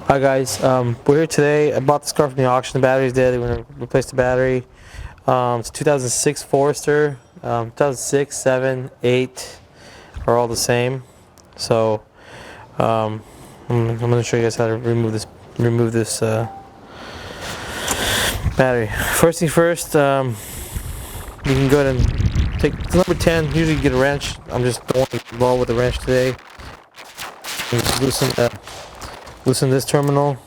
Hi guys, we're here today. I bought this car from the auction. The battery's dead. We're going to replace the battery. It's a 2006 Forester. 2006, 7, 8 are all the same. So I'm going to show you guys how to remove this battery. First thing first, you can go ahead and take number 10. Usually you get a wrench. I'm just going involved with the wrench today. And just loosen this terminal,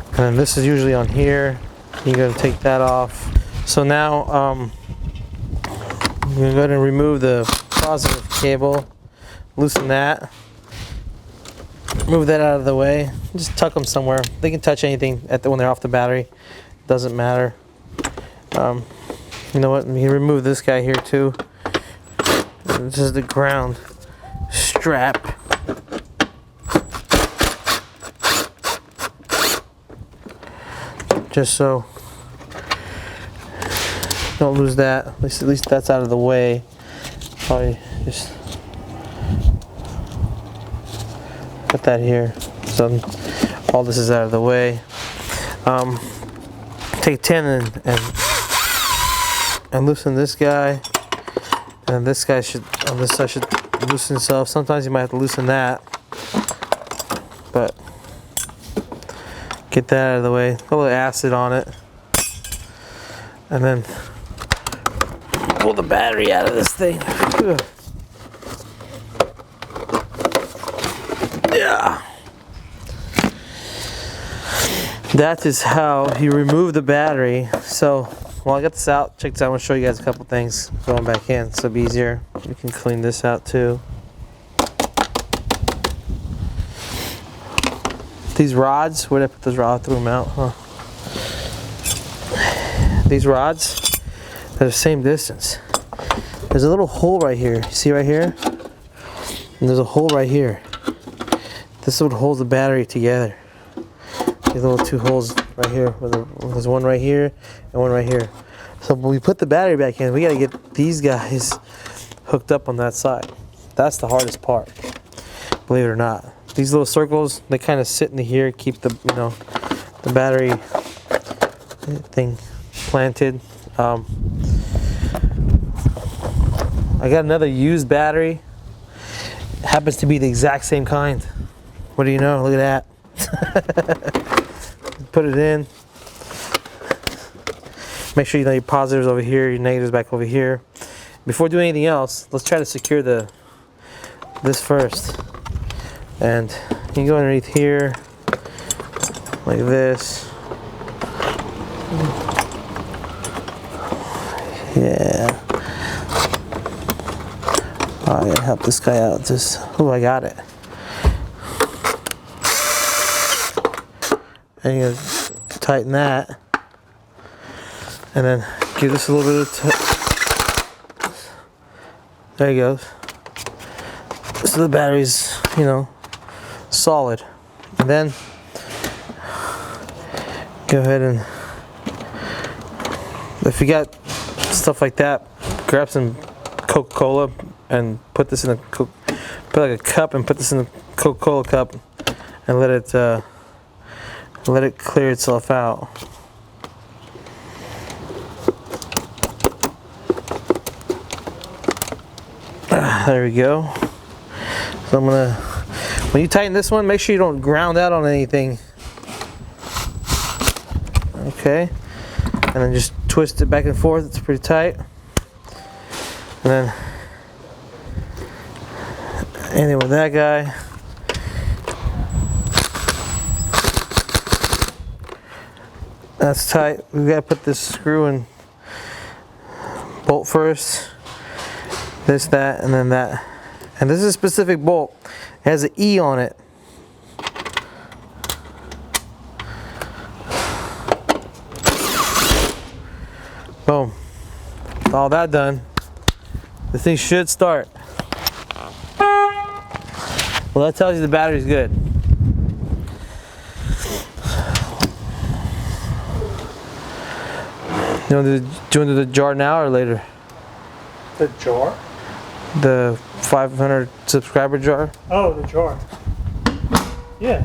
and then this is usually on here. You're going to take that off. So now I'm going to go ahead and remove the positive cable, loosen that, move that out of the way, just tuck them somewhere. They can touch anything when they're off the battery, doesn't matter. You know what, you remove this guy here too. This is the ground strap. Just so don't lose that. At least that's out of the way. Probably just put that here. So all this is out of the way. Take 10 and loosen this guy. And this guy should, on this side, should loosen itself. Sometimes you might have to loosen that, but get that out of the way. Put a little acid on it, and then pull the battery out of this thing. Yeah. That is how you remove the battery. So while I got this out, check this out. I want to show you guys a couple things going back in, so it'll be easier. We can clean this out too. These rods, where did I put those rods? I threw them out, huh? These rods, they're the same distance. There's a little hole right here. See right here? And there's a hole right here. This is what holds the battery together. These little two holes right here. There's one right here and one right here. So when we put the battery back in, we gotta get these guys hooked up on that side. That's the hardest part, believe it or not. These little circles, they kind of sit in here, keep the the battery thing planted. I got another used battery. It happens to be the exact same kind. What do you know? Look at that. Put it in. Make sure you know your positives over here, your negatives back over here. Before doing anything else, let's try to secure this first. And you can go underneath here, like this. Yeah. Oh, I gotta help this guy out. Oh, I got it. And you gotta tighten that. And then give this a little bit of there he goes. So the battery's, solid. And then go ahead and, if you got stuff like that, grab some Coca-Cola and put this in a put like a cup and put this in a Coca-Cola cup and let it clear itself out. There we go. So I'm gonna, when you tighten this one, make sure you don't ground out on anything. Okay, and then just twist it back and forth. It's pretty tight. And then anything with that guy. That's tight. We've got to put this screw and bolt first. This, that, and then that. And this is a specific bolt. It has an E on it. Boom. With all that done, the thing should start. Well, that tells you the battery's good. Do you want to do the jar now or later? The jar? The 500 subscriber jar. Oh, the jar. Yeah.